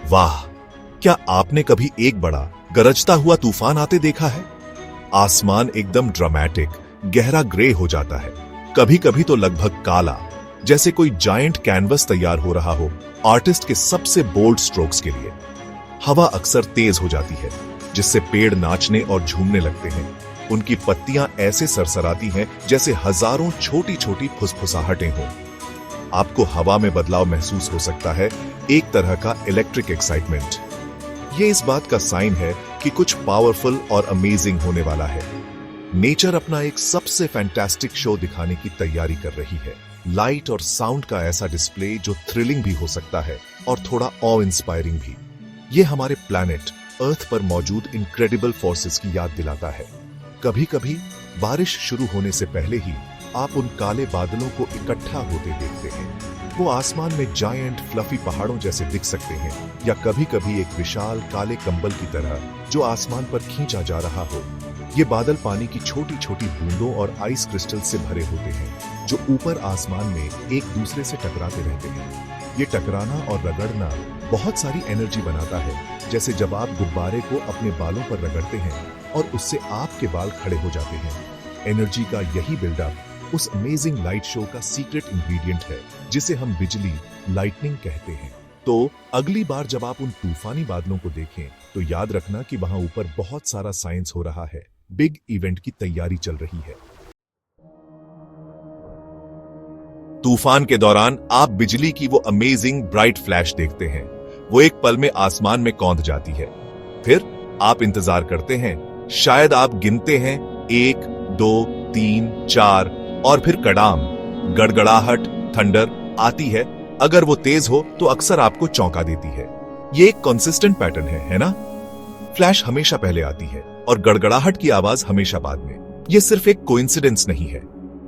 वाह, क्या आपने कभी एक बड़ा गरजता हुआ तूफान आते देखा है? आसमान एकदम ड्रामेटिक गहरा ग्रे हो जाता है, कभी कभी तो लगभग काला, जैसे कोई जायंट कैनवस तैयार हो रहा हो आर्टिस्ट के सबसे बोल्ड स्ट्रोक्स के लिए। हवा अक्सर तेज हो जाती है, जिससे पेड़ नाचने और झूमने लगते हैं। उनकी पत्तियां ऐसे सरसराती हैं जैसे हजारों छोटी छोटी फुसफुसाहटें हों। आपको हवा में बदलाव महसूस हो सकता है, एक तरह का इलेक्ट्रिक एक्साइटमेंट। ये इस बात का साइन है कि कुछ पावरफुल और अमेजिंग होने वाला है। नेचर अपना एक सबसे फैंटास्टिक शो दिखाने की तैयारी कर रही है। लाइट और साउंड का ऐसा डिस्प्ले जो थ्रिलिंग भी हो सकता है और थोड़ा ऑ इंस्पायरिंग भी। ये हमारे प्लैनेट अर्थ पर मौजूद इनक्रेडिबल फोर्सेस की याद दिलाता है। कभी कभी बारिश शुरू होने से पहले ही आप उन काले बादलों को इकट्ठा होते देखते हैं। वो आसमान में जायंट फ्लफी पहाड़ों जैसे दिख सकते हैं, या कभी कभी एक विशाल काले कंबल की तरह जो आसमान पर खींचा जा रहा हो। ये बादल पानी की छोटी छोटी बूंदों और आइस क्रिस्टल से भरे होते हैं, जो ऊपर आसमान में एक दूसरे से टकराते रहते हैं। ये टकराना और रगड़ना बहुत सारी एनर्जी बनाता है, जैसे जब आप गुब्बारे को अपने बालों पर रगड़ते हैं और उससे आपके बाल खड़े हो जाते हैं। एनर्जी का यही बिल्डअप उस अमेजिंग लाइट शो का सीक्रेट इंग्रेडिएंट है, जिसे हम बिजली, लाइटनिंग कहते हैं। तो अगली बार जब आप उन तूफानी बादलों को देखें, तो याद रखना कि वहां ऊपर बहुत सारा साइंस हो रहा है, बिग इवेंट की तैयारी चल रही है। तूफान के दौरान आप बिजली की वो अमेजिंग ब्राइट फ्लैश देखते हैं। वो एक पल में आसमान में कौंध जाती है। फिर आप इंतजार करते हैं, शायद आप गिनते हैं 1, 2, 3, 4 और फिर कड़ाम, गड़गड़ाहट, थंडर आती है। अगर वो तेज हो तो अक्सर आपको चौंका देती है। ये एक कंसिस्टेंट पैटर्न है ना? फ्लैश हमेशा पहले आती है और गड़गड़ाहट की आवाज हमेशा बाद में। ये सिर्फ एक कोइंसिडेंस नहीं है।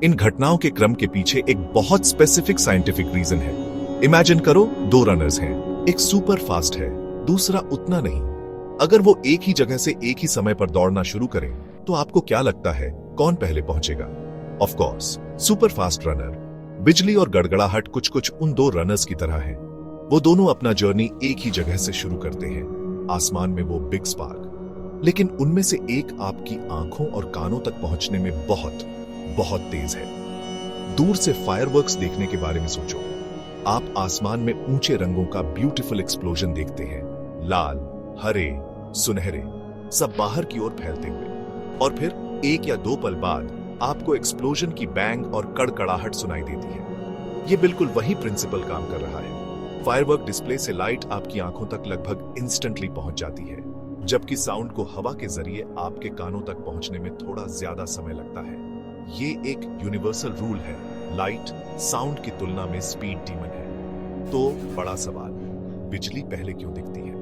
इन घटनाओं के क्रम के पीछे एक बहुत स्पेसिफिक साइंटिफिक रीजन है। इमेजिन करो, 2 रनर्स हैं, एक सुपर फास्ट है, दूसरा उतना नहीं। अगर वो एक ही जगह से एक ही समय पर दौड़ना शुरू करें, तो आपको क्या लगता है कौन पहले पहुंचेगा? Of course, super fast runner. बिजली और गड़गड़ाहट कुछ कुछ उन 2 रनर्स की तरह है। वो दोनों अपना जर्नी एक ही जगह से शुरू करते हैं, आसमान में वो बिग स्पार्क। लेकिन उनमें से एक आपकी आंखों और कानों तक पहुंचने में बहुत बहुत तेज है। दूर से फायरवर्क्स देखने के बारे में सोचो। आप आसमान में ऊंचे रंगों का ब्यूटीफुल एक्सप्लोजन देखते हैं, लाल, हरे, सुनहरे, सब बाहर की ओर फैलते हुए। और फिर 1 या 2 पल बाद आपको एक्सप्लोजन की बैंग और कड़कड़ाहट सुनाई देती है। ये बिल्कुल वही प्रिंसिपल काम कर रहा है। फायरवर्क डिस्प्ले से लाइट आपकी आंखों तक लगभग इंस्टेंटली पहुंच जाती है, जबकि साउंड को हवा के जरिए आपके कानों तक पहुंचने में थोड़ा ज्यादा समय लगता है। ये एक यूनिवर्सल रूल है, लाइट साउंड की तुलना में स्पीड डीमन है। तो बड़ा सवाल, बिजली पहले क्यों दिखती है?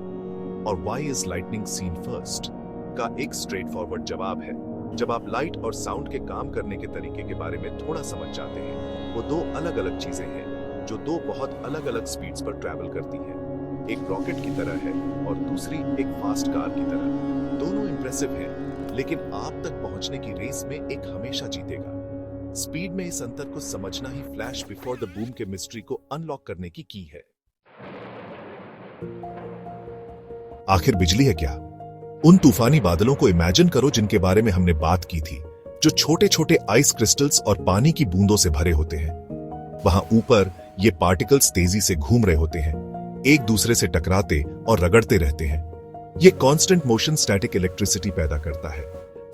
और why is lightning seen first का एक स्ट्रेट फॉरवर्ड जवाब है। जब आप लाइट और साउंड के काम करने के तरीके के बारे में थोड़ा समझ जाते हैं, वो 2 अलग अलग चीजें हैं जो 2 बहुत अलग अलग स्पीड्स पर ट्रैवल करती हैं। एक रॉकेट की तरह है और दूसरी एक फास्ट कार की तरह। दोनों इंप्रेसिव हैं, लेकिन आप तक पहुंचने की रेस में एक हमेशा जीतेगा। स्पीड में इस अंतर को समझना ही फ्लैश बिफोर द बूम के मिस्ट्री को अनलॉक करने की की है। आखिर बिजली है क्या? उन तूफानी बादलों को इमेजिन करो जिनके बारे में हमने बात की थी, जो छोटे छोटे आइस क्रिस्टल्स और पानी की बूंदों से भरे होते हैं। वहां ऊपर ये पार्टिकल्स तेजी से घूम रहे होते हैं, एक दूसरे से टकराते और रगड़ते रहते हैं। ये कांस्टेंट मोशन स्टैटिक इलेक्ट्रिसिटी पैदा करता है,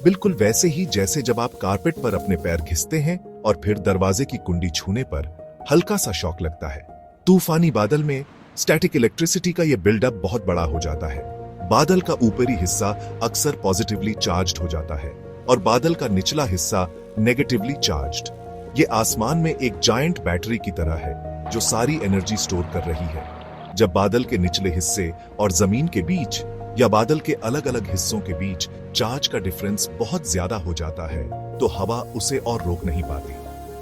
बिल्कुल वैसे ही जैसे जब आप कारपेट पर अपने पैर घिसते हैं और फिर दरवाजे की कुंडी छूने पर हल्का सा शॉक लगता है। तूफानी बादल में स्टैटिक इलेक्ट्रिसिटी का यह बिल्डअप बहुत बड़ा हो जाता है। बादल का ऊपरी हिस्सा अक्सर पॉजिटिवली चार्ज्ड हो जाता है और बादल का निचला हिस्सा नेगेटिवली चार्ज्ड। ये आसमान में एक जायंट बैटरी की तरह है जो सारी एनर्जी स्टोर कर रही है। जब बादल के निचले हिस्से और जमीन के बीच या बादल के अलग अलग हिस्सों के बीच चार्ज का डिफरेंस बहुत ज्यादा हो जाता है, तो हवा उसे और रोक नहीं पाती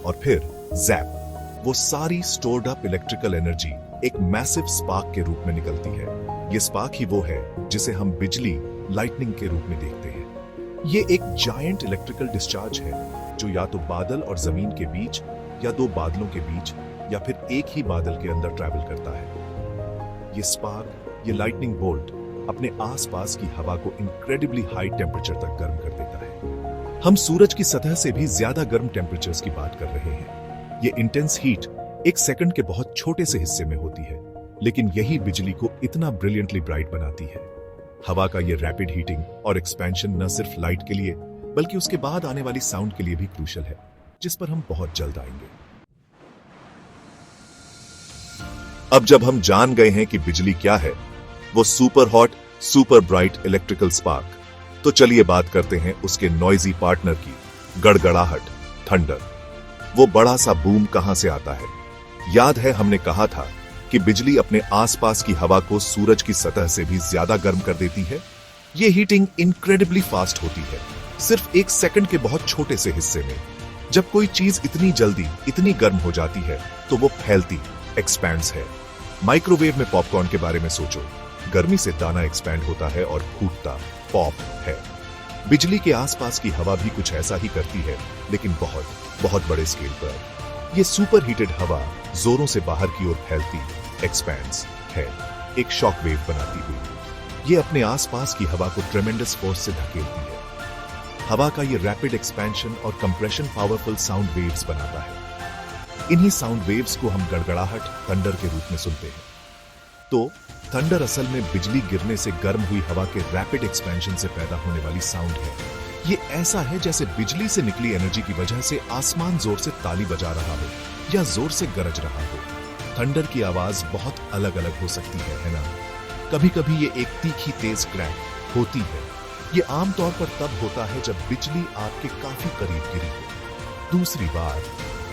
और फिर जैप, वो सारी स्टोर्ड अप इलेक्ट्रिकल एनर्जी एक मैसिव स्पार्क के रूप में निकलती है। ये स्पार्क ही वो है जिसे हम बिजली, लाइटनिंग के रूप में देखते हैं। ये एक जायंट इलेक्ट्रिकल डिस्चार्ज है जो या तो बादल और जमीन के बीच या 2 बादलों के बीच या फिर एक ही बादल के अंदर ट्रैवल करता है। ये स्पार्क ये लाइटनिंग बोल्ट अपने आसपास की हवा को इनक्रेडिबली हाई टेम्परेचर तक गर्म कर देता है। हम सूरज की सतह से भी ज्यादा गर्म टेम्परेचर्स की बात कर रहे हैं। ये इंटेंस हीट एक सेकंड के बहुत छोटे से हिस्से में होती है, लेकिन यही बिजली को इतना ब्रिलियंटली ब्राइट बनाती है। हवा का ये रैपिड हीटिंग और एक्सपेंशन न सिर्फ लाइट के लिए बल्कि उसके बाद आने वाली साउंड के लिए भी क्रूशियल है, जिस पर हम बहुत जल्द आएंगे। अब जब हम जान गए हैं कि बिजली क्या है, वो super hot super bright electrical spark, तो चलिए बात करते हैं उसके नॉइजी पार्टनर की, गड़गड़ाहट, थंडर। वो बड़ा सा बूम कहां से आता है? याद है हमने कहा था कि बिजली अपने आसपास की हवा को सूरज की सतह से भी ज्यादा गर्म कर देती है। ये हीटिंग इनक्रेडिबली फास्ट होती है, सिर्फ एक सेकंड के बहुत छोटे से हिस्से में। जब कोई चीज इतनी जल्दी इतनी गर्म हो जाती है तो वो फैलती, एक्सपैंड्स है। माइक्रोवेव में पॉपकॉर्न के बारे में सोचो, गर्मी से दाना एक्सपैंड होता है और फूटता पॉप है। बिजली के आसपास की हवा भी कुछ ऐसा ही करती है, लेकिन बहुत बहुत बड़े स्केल पर। यह सुपर हीटेड हवा जोरों से बाहर की ओर फैलती, एक्सपैंड्स है, एक शॉक वेव बनाती हुई। ये अपने आसपास की हवा को ट्रेमेंडस फोर्स से धकेलती है। हवा का ये रैपिड एक्सपेंशन और कंप्रेशन पावरफुल साउंड वेव्स बनाता है। इन्हीं साउंड वेव्स को हम गड़गड़ाहट, थंडर के रूप में सुनते हैं। तो थंडर असल में बिजली गिरने से गर्म हुई हवा के रैपिड एक्सपेंशन से पैदा होने वाली साउंड है। ये ऐसा है जैसे बिजली से निकली एनर्जी की वजह से आसमान जोर से ताली बजा रहा हो या जोर से गरज रहा हो। थंडर की आवाज बहुत अलग अलग हो सकती है ना? कभी कभी ये एक तीखी तेज क्रैक होती है। ये आमतौर पर तब होता है जब बिजली आपके काफी करीब गिरी हो। दूसरी बार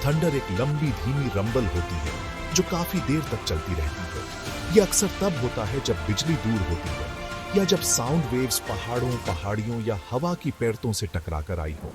थंडर एक लंबी धीमी रंबल होती है जो काफी देर तक चलती रहती है। यह अक्सर तब होता है जब बिजली दूर होती है या जब साउंड वेव्स पहाड़ों, पहाड़ियों या हवा की पेड़ों से टकराकर आई हो।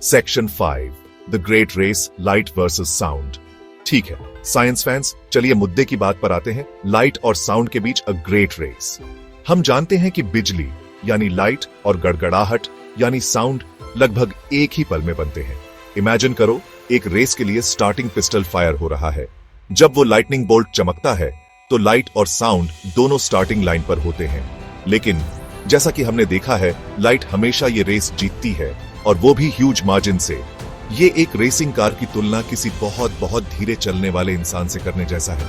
Section 5, the great race, light versus sound. ठीक है साइंस फैंस, चलिए मुद्दे की बात पर आते हैं। लाइट और साउंड के बीच अ ग्रेट रेस। हम जानते हैं कि बिजली यानी लाइट और गड़गड़ाहट यानी साउंड लगभग एक ही पल में बनते हैं। इमेजिन करो, एक रेस के लिए स्टार्टिंग पिस्टल फायर हो रहा है। जब वो लाइटनिंग बोल्ट चमकता है तो लाइट और साउंड दोनों स्टार्टिंग लाइन पर होते हैं। लेकिन जैसा कि हमने देखा है, लाइट हमेशा ये रेस जीतती है, और वो भी ह्यूज मार्जिन से। ये एक रेसिंग कार की तुलना किसी बहुत बहुत धीरे चलने वाले इंसान से करने जैसा है।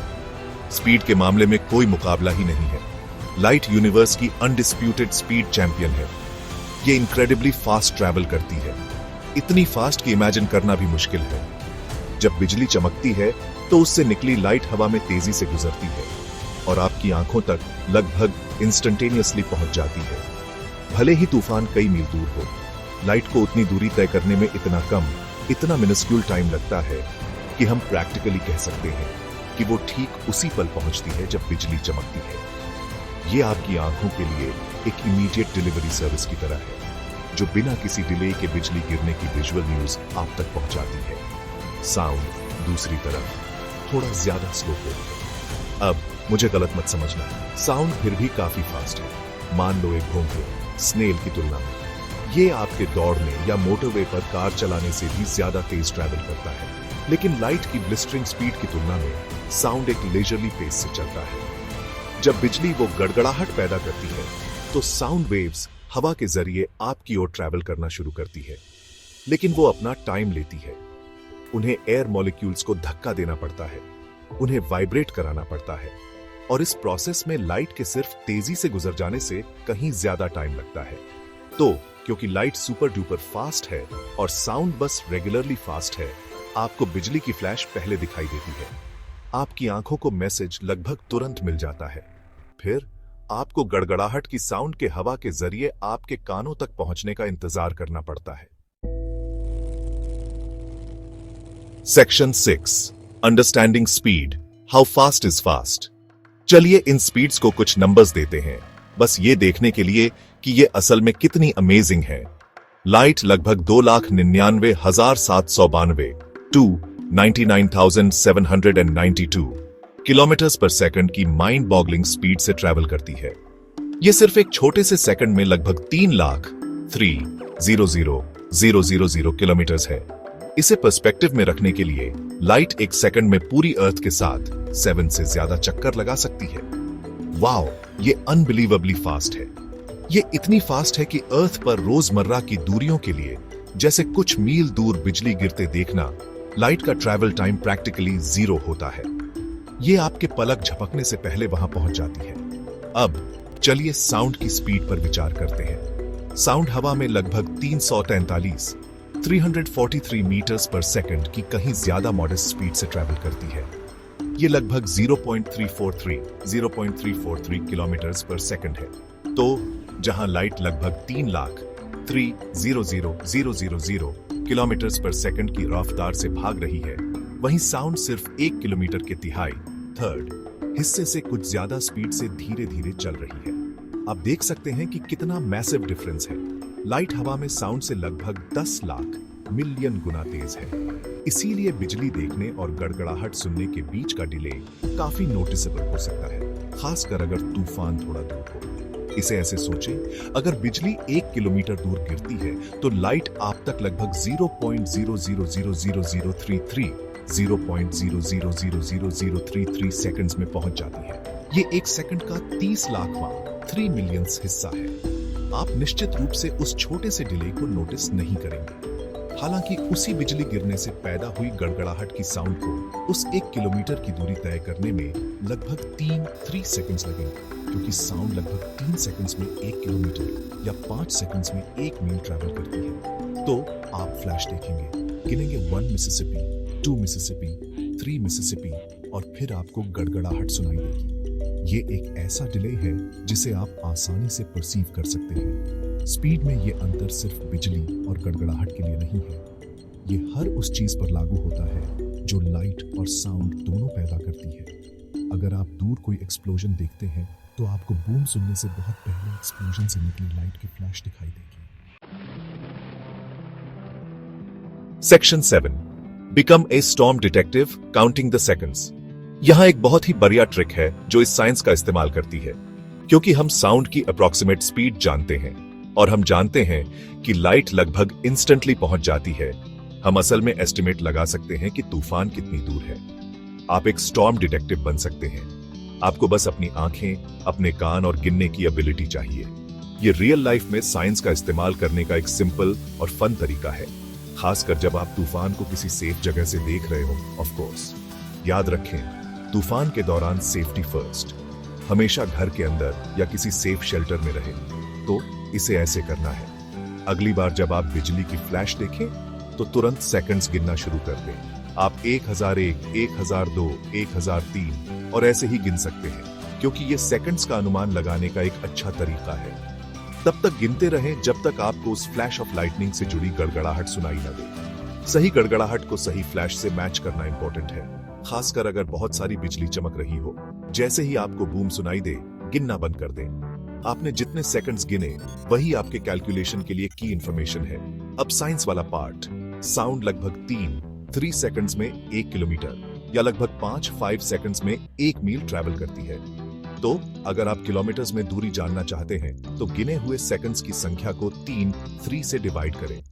स्पीड के मामले में कोई मुकाबला ही नहीं है। लाइट यूनिवर्स की अनडिस्प्यूटेड स्पीड चैंपियन है। ये इनक्रेडिबली फास्ट ट्रैवल करती है, इतनी फास्ट कि इमेजिन करना भी मुश्किल है। जब बिजली चमकती है तो उससे निकली लाइट हवा में तेजी से गुजरती है और आपकी आंखों तक लगभग इंस्टेंटेनियसली पहुंच जाती है। भले ही तूफान कई मील दूर हो, लाइट को उतनी दूरी तय करने में इतना कम, इतना मिनिस्क्यूल टाइम लगता है कि हम प्रैक्टिकली कह सकते हैं कि वो ठीक उसी पल पहुंचती है जब बिजली चमकती है। ये आपकी आंखों के लिए एक इमीडिएट डिलीवरी सर्विस की तरह है, जो बिना किसी डिले के बिजली गिरने की विजुअल न्यूज आप तक पहुंचाती है। साउंड दूसरी तरफ थोड़ा ज्यादा स्लो है। अब मुझे गलत मत समझना, साउंड फिर भी काफी फास्ट है। मान लो एक भौंके स्नेल की तुलना में ये आपके दौड़ने या मोटरवे पर कार चलाने से भी ज्यादा तेज ट्रैवल करता है। लेकिन लाइट की ब्लिस्टरिंग स्पीड की तुलना में साउंड एक लेजरली पेस से चलता है। जब बिजली वो गड़गड़ाहट पैदा करती है तो साउंड वेव्स हवा के जरिए आपकी ओर ट्रैवल करना शुरू करती है, लेकिन वो अपना टाइम लेती है। उन्हें एयर मॉलिक्यूल्स को धक्का देना पड़ता है, उन्हें वाइब्रेट कराना पड़ता है, और इस प्रोसेस में लाइट के सिर्फ तेजी से गुजर जाने से कहीं ज्यादा टाइम लगता है। तो क्योंकि लाइट सुपर डुपर फास्ट है और साउंड बस रेगुलरली फास्ट है, आपको बिजली की फ्लैश पहले दिखाई देती है। आपकी आंखों को मैसेज लगभग तुरंत मिल जाता है, फिर आपको गड़गड़ाहट की साउंड के हवा के जरिए आपके कानों तक पहुंचने का इंतजार करना पड़ता है। Section 6, understanding speed, how fast is fast. चलिए इन स्पीड्स को कुछ नंबर्स देते हैं, बस ये देखने के लिए कि ये असल में कितनी अमेजिंग है। लाइट लगभग 2,99,792 99,792 किलोमीटर्स पर सेकंड की माइंड बॉगलिंग स्पीड से ट्रैवल करती है। यह सिर्फ एक छोटे से सेकंड में लगभग 3,03,000 किलोमीटर्स है। इसे पर्सपेक्टिव में रखने के लिए लाइट एक सेकंड में पूरी अर्थ के साथ 7 से ज्यादा चक्कर लगा सकती है। वाओ, ये अनबिलीवेबली फास्ट है। ये इतनी फास्ट है कि अर्थ पर रोजमर्रा की दूरियों के लिए, जैसे कुछ मील दूर बिजली गिरते देखना, लाइट का ट्रैवल टाइम प्रैक्टिकली 0 होता है। ये आपके पलक झपकने से पहले वहां पहुंच जाती है। अब चलिए साउंड की स्पीड पर विचार करते हैं। साउंड हवा में लगभग 343 मीटर्स पर सेकंड की कहीं ज्यादा मॉडेस्ट स्पीड से ट्रैवल करती है। ये लगभग 0.343 किलोमीटर्स पर सेकंड है। तो जहां लाइट लगभग 3,03,000 किलोमीटर्स पर सेकंड की रफ्तार से भाग रही है, वहीं साउंड सिर्फ 1 किलोमीटर के तिहाई थर्ड हिस्से से कुछ ज्यादा स्पीड से धीरे धीरे चल रही है। आप देख सकते हैं कि कितना मैसिव डिफरेंस है। लाइट हवा में साउंड से लगभग 10 लाख मिलियन गुना तेज है। इसीलिए बिजली देखने और गड़गड़ाहट सुनने के बीच का डिले काफी नोटिसेबल हो सकता है, खासकर अगर तूफान थोड़ा दूर हो। इसे ऐसे सोचें, अगर बिजली 1 किलोमीटर दूर गिरती है तो लाइट आप तक लगभग 0.0000033 सेकंड्स में पहुंच जाती है। ये 1 सेकंड का 30 लाखवां 3 मिलियंस हिस्सा है। आप निश्चित रूप से उस छोटे से डिले को नोटिस नहीं करेंगे। हालांकि उसी बिजली गिरने से पैदा हुई गड़गड़ाहट की साउंड को उस 1 किलोमीटर की दूरी तय करने में लगभग 3 सेकंड्स लगेंगे, क्योंकि साउंड लगभग 3 सेकंड्स में 1 किलोमीटर या 5 सेकंड्स में 1 मील ट्रैवल करती है। तो आप फ्लैश देखेंगे, गिनेंगे 1 मिसिसिपी, 2 मिसिसिपी, 3 मिसिसिपी और फिर आपको गड़गड़ाहट सुनाई देगी। ये एक ऐसा डिले है जिसे आप आसानी से परसीव कर सकते हैं। स्पीड में ये अंतर सिर्फ बिजली और गड़गड़ाहट के लिए नहीं है, ये हर उस चीज पर लागू होता है जो लाइट और साउंड दोनों पैदा करती है। अगर आप दूर कोई एक्सप्लोजन देखते हैं तो आपको बूम सुनने से बहुत पहले एक्सप्लोजन से निकली लाइट की फ्लैश दिखाई देगी। Section 7 become a storm detective counting the seconds. यहां एक बहुत ही बढ़िया ट्रिक है जो इस साइंस का इस्तेमाल करती है, क्योंकि हम साउंड की अप्रॉक्सीमेट स्पीड जानते हैं और हम जानते हैं कि लाइट लगभग इंस्टेंटली पहुंच जाती है। हम असल में एस्टिमेट लगा सकते हैं कि तूफान कितनी दूर है। आप एक स्टॉर्म डिटेक्टिव बन सकते हैं। आपको बस अपनी आंखें, अपने कान और गिनने की एबिलिटी चाहिए। ये रियल लाइफ में साइंस का इस्तेमाल करने का एक सिंपल और फन तरीका है, खासकर जब आप तूफान को किसी सेफ जगह से देख रहे हो। ऑफ कोर्स याद रखें, तूफान के दौरान सेफ्टी फर्स्ट। हमेशा घर के अंदर या किसी सेफ शेल्टर में रहें। तो इसे ऐसे करना है, अगली बार जब आप बिजली की फ्लैश देखें तो तुरंत सेकंड्स गिनना शुरू कर दें। आप 1001, 1002, 1003 और ऐसे ही गिन सकते हैं, क्योंकि ये सेकंड्स का अनुमान लगाने का एक अच्छा तरीका है। तब तक गिनते रहें जब तक आपको उस फ्लैश ऑफ लाइटनिंग से जुड़ी गड़गड़ाहट सुनाई न दे। सही गड़गड़ाहट को सही फ्लैश से मैच करना इंपॉर्टेंट है, खासकर अगर बहुत सारी बिजली चमक रही हो। जैसे ही आपको बूम सुनाई दे, गिनना बंद कर दें। आपने जितने सेकंड्स गिने वही आपके कैलकुलेशन के लिए की इंफॉर्मेशन है। अब साइंस वाला पार्ट। साउंड लगभग 3 सेकंड्स में 1 किलोमीटर या लगभग 5 सेकंड्स में 1 मील ट्रैवल करती है। तो अगर आप किलोमीटर्स में दूरी जानना चाहते हैं तो गिने हुए सेकंड्स की संख्या को 3 से डिवाइड करें।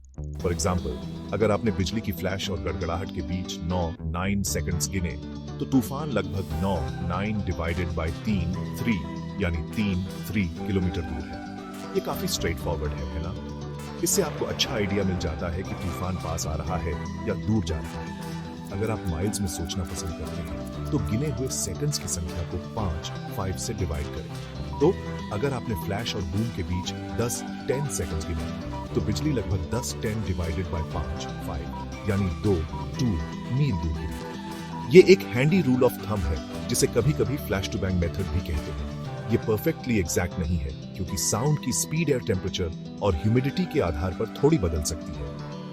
फॉर एग्जाम्पल, अगर आपने बिजली की फ्लैश और गड़गड़ाहट के बीच 9 सेकंड्स गिने तो तूफान लगभग 9 डिवाइडेड बाय 3 यानी 3 किलोमीटर दूर है। ये काफी स्ट्रेट फॉरवर्ड है ना? इससे आपको अच्छा आइडिया मिल जाता है कि तूफान पास आ रहा है या दूर जा रहा है। अगर आप माइल्स में सोचना पसंद करते हैं तो गिने हुए सेकंड्स की संख्या को 5 से डिवाइड करें। तो अगर आपने फ्लैश और बूम के बीच 10 सेकंड्स गिने तो बिजली लगभग 10 डिवाइडेड बाय 5 यानी 2 मील दूर गिरी। ये एक हैंडी रूल ऑफ थंब है जिसे कभी कभी फ्लैश टू बैंग मेथड भी कहते हैं। ये परफेक्टली एग्जैक्ट नहीं है, क्योंकि साउंड की स्पीड, एयर टेम्परेचर और ह्यूमिडिटी के आधार पर थोड़ी बदल सकती है,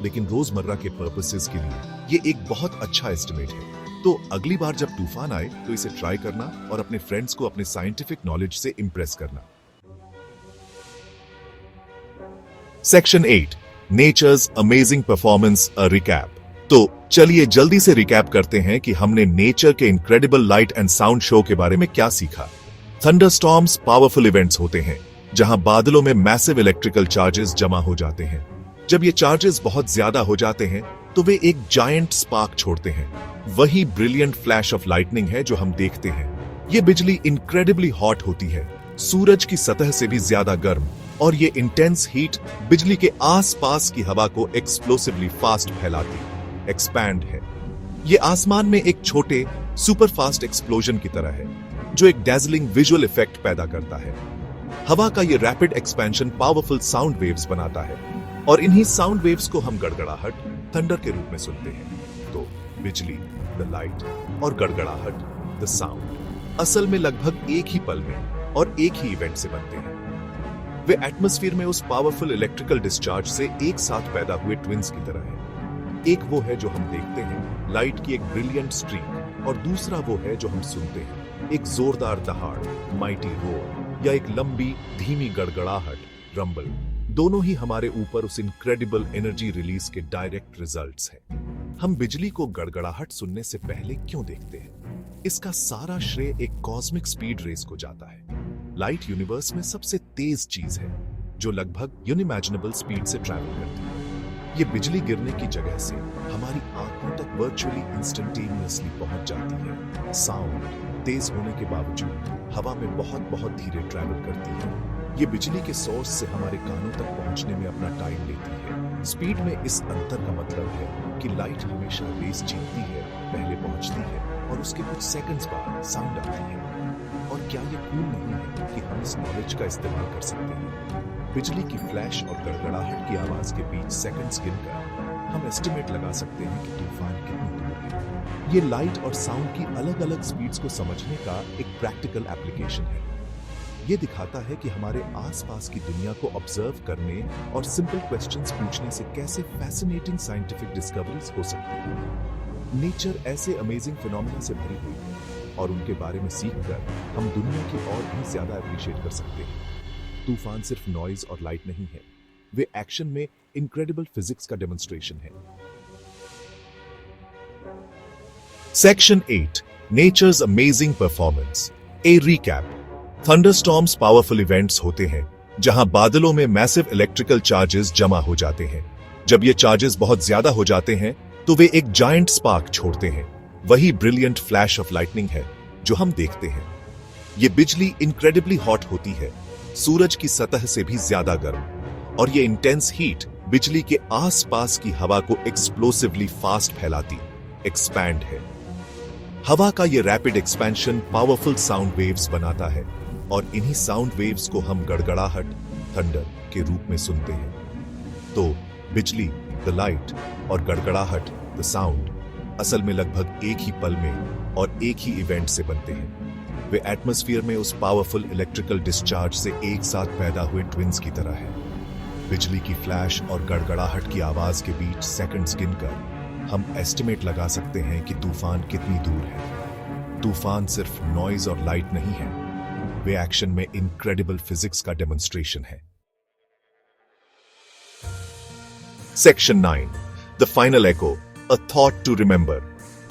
लेकिन रोजमर्रा के पर्पसेस के लिए ये एक बहुत अच्छा एस्टिमेट है। तो अगली बार जब तूफान आए तो इसे ट्राई करना और अपने फ्रेंड्स को अपने साइंटिफिक नॉलेज से इंप्रेस करना। Section 8 nature's amazing performance a recap. तो चलिए जल्दी से रिकैप करते हैं कि हमने नेचर के incredible light and sound show के बारे में क्या सीखा। थंडरस्टॉर्म्स पावरफुल इवेंट्स होते हैं जहां बादलों में मैसिव इलेक्ट्रिकल चार्जेस जमा हो जाते हैं। जब ये चार्जेस बहुत ज्यादा हो जाते हैं तो वे एक जायंट स्पार्क छोड़ते हैं। वही ब्रिलियंट फ्लैश ऑफ लाइटनिंग है जो हम देखते हैं। ये बिजली इनक्रेडिबली हॉट होती है, सूरज की सतह से भी ज्यादा गर्म, और ये इंटेंस हीट बिजली के आसपास की हवा को एक्सप्लोसिवली फास्ट फैलाती, एक्सपैंड है। ये आसमान में एक छोटे सुपर फास्ट एक्सप्लोजन की तरह है जो एक डैजलिंग विजुअल इफेक्ट पैदा करता है। हवा का ये rapid expansion powerful sound waves बनाता है, और इन्हीं साउंड वेव्स को हम गड़गड़ाहट, थंडर के रूप में सुनते हैं। तो बिजली, द लाइट, और गड़गड़ाहट, द साउंड, असल में लगभग एक ही पल में और एक ही इवेंट से बनते हैं। वे एटमॉस्फेयर में उस पावरफुल इलेक्ट्रिकल डिस्चार्ज से एक साथ पैदा हुए ट्विंस की तरह है। एक वो है जो हम देखते हैं, लाइट की एक ब्रिलियंट स्ट्रीक, और दूसरा वो है जो हम सुनते हैं, एक जोरदार दहाड़, माइटी रोर, या एक लंबी धीमी गड़गड़ाहट, रंबल। दोनों ही हमारे ऊपर उस इनक्रेडिबल एनर्जी रिलीज के डायरेक्ट रिजल्ट्स हैं। हम बिजली को गड़गड़ाहट सुनने से पहले क्यों देखते हैं? इसका सारा श्रेय एक कॉस्मिक स्पीड रेस को जाता है। लाइट यूनिवर्स में सबसे तेज चीज है जो लगभग यूनिमैजिनेबल स्पीड से ट्रैवल करती है। ये बिजली गिरने की जगह से हमारी आंखों तक वर्चुअली इंस्टेंटेनियसली पहुंच जाती है। साउंड तेज होने के बावजूद हवा में बहुत बहुत धीरे ट्रैवल करती है। ये बिजली के सोर्स से हमारे कानों तक पहुंचने में अपना टाइम लेती है। स्पीड में इस अंतर का मतलब है कि लाइट हमेशा रेस जीतती है, पहले पहुंचती है और उसके कुछ सेकंड्स बाद साउंड आती है। और क्या ये कूल नहीं है कि हम इस नॉलेज का इस्तेमाल कर सकते हैं? बिजली की फ्लैश और गड़गड़ाहट की आवाज के बीच सेकंड्स गिनकर हम एस्टिमेट लगा सकते हैं कि तूफान कितनी दूर है। ये लाइट और साउंड की अलग अलग स्पीड्स को समझने का एक प्रैक्टिकल एप्लीकेशन है। ये दिखाता है कि हमारे आसपास की दुनिया को ऑब्जर्व करने और सिंपल क्वेश्चंस पूछने से कैसे फैसिनेटिंग साइंटिफिक डिस्कवरीज हो सकती हैं। नेचर ऐसे अमेजिंग फिनोमेना से भरी हुई है और उनके बारे में सीखकर हम दुनिया की और भी ज्यादा अप्रिशिएट कर सकते हैं। तूफान सिर्फ नॉइज और लाइट नहीं है, वे एक्शन में इनक्रेडिबल फिजिक्स का डेमोन्स्ट्रेशन है। Section 8, nature's amazing performance. A recap. Thunderstorms powerful events होते हैं जहां बादलों में मैसिव इलेक्ट्रिकल चार्जेस जमा हो जाते हैं। जब ये चार्जेस बहुत ज्यादा हो जाते हैं तो वे एक जायंट स्पार्क छोड़ते हैं। वही ब्रिलियंट फ्लैश ऑफ लाइटनिंग है जो हम देखते हैं। ये बिजली इनक्रेडिबली हॉट होती है, सूरज की सतह से भी ज्यादा गर्म, और ये इंटेंस हीट बिजली के आसपास की हवा को एक्सप्लोसिवली फास्ट फैलाती, एक्सपैंड है। हवा का ये rapid expansion powerful sound waves बनाता है, और इन्हीं साउंड वेव्स को हम गड़गड़ाहट, थंडर के रूप में सुनते हैं। तो बिजली, द लाइट, और गड़गड़ाहट, द साउंड, असल में लगभग एक ही पल में और एक ही इवेंट से बनते हैं। वे एटमॉस्फेयर में उस पावरफुल इलेक्ट्रिकल डिस्चार्ज से एक साथ पैदा हुए ट्विंस की तरह है। बिजली की फ्लैश और गड़गड़ाहट की आवाज के बीच सेकंड्स गिनकर हम एस्टिमेट लगा सकते हैं कि तूफान कितनी दूर है। तूफान सिर्फ नॉइज और लाइट नहीं है, वे एक्शन में इनक्रेडिबल फिजिक्स का डेमोन्स्ट्रेशन है। Section 9, the final echo, a thought to remember.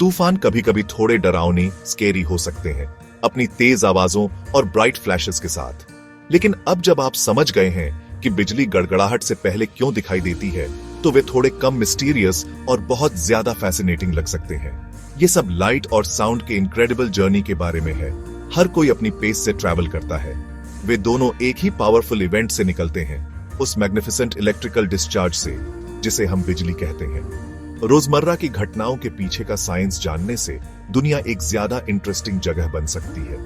तूफान कभी कभी थोड़े डरावनी, स्केरी हो सकते हैं अपनी तेज आवाजों और ब्राइट फ्लैशेस के साथ, लेकिन अब जब आप समझ गए हैं कि बिजली गड़गड़ाहट से पहले क्यों दिखाई देती है, तो वे थोड़े कम मिस्टीरियस और बहुत ज्यादा फैसिनेटिंग लग सकते हैं। ये सब लाइट और साउंड के इनक्रेडिबल जर्नी के बारे में है। हर कोई अपनी पेस से ट्रैवल करता है। वे दोनों एक ही पावरफुल इवेंट से निकलते हैं, उस मैग्निफिसेंट इलेक्ट्रिकल डिस्चार्ज से जिसे हम बिजली कहते हैं। रोजमर्रा की घटनाओं के पीछे का साइंस जानने से दुनिया एक ज्यादा इंटरेस्टिंग जगह बन सकती है।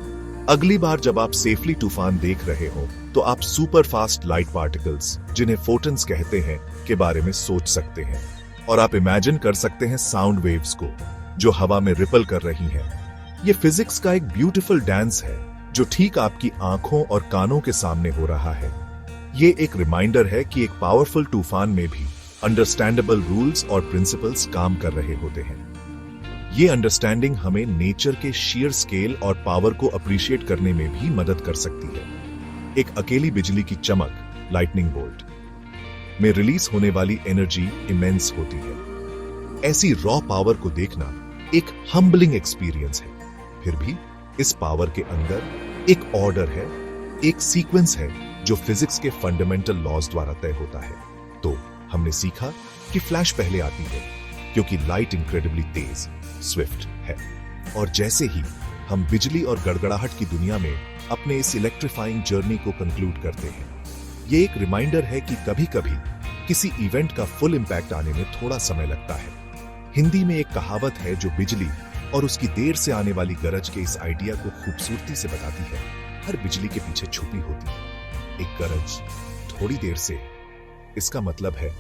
अगली बार जब आप सेफली तूफान देख रहे हो तो आप सुपर फास्ट लाइट पार्टिकल्स, जिन्हें फोटॉन्स कहते हैं, के बारे में सोच सकते हैं, और आप इमेजिन कर सकते हैं साउंड वेव्स को जो हवा में रिपल कर रही हैं। ये फिजिक्स का एक ब्यूटीफुल डांस है जो ठीक आपकी आंखों और कानों के सामने हो रहा है। ये एक रिमाइंडर है कि एक पावरफुल तूफान में भी अंडरस्टैंडेबल रूल्स और प्रिंसिपल्स काम कर रहे होते हैं। ये अंडरस्टैंडिंग हमें नेचर के शेयर स्केल और पावर को अप्रिशिएट करने में भी मदद कर सकती है। एक अकेली बिजली की चमक, लाइटनिंग बोल्ट, में रिलीज होने वाली एनर्जी इमेंस होती है। ऐसी रॉ पावर को देखना एक हम्बलिंग एक्सपीरियंस है। फिर भी इस पावर के अंदर एक ऑर्डर है, एक सीक्वेंस है जो फिजिक्स के फंडामेंटल लॉज द्वारा तय होता है। तो हमने सीखा कि फ्लैश पहले आती है क्योंकि लाइट इंक्रेडिबली तेज, स्विफ्ट है। और जैसे ही हम बिजली और गड़गड़ाहट की दुनिया में अपने इस इलेक्ट्रीफाइंग जर्नी को कंक्लूड करते हैं, ये एक रिमाइंडर है कि कभी-कभी किसी इवेंट का फुल इंपैक्ट आने में थोड़ा समय लगता है। हिंदी में एक कहावत है जो बिजली और उसकी देर से आने वाली गरज के इस आइडिया को खूबसूरती से बताती है। हर बिजली के पीछे छुपी होती है एक गरज, थोड़ी देर से। इसका मतलब है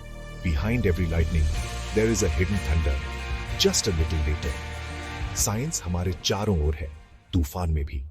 behind every lightning there is a hidden thunder just a little later. Science हमारे चारों ओर है, तूफान में भी।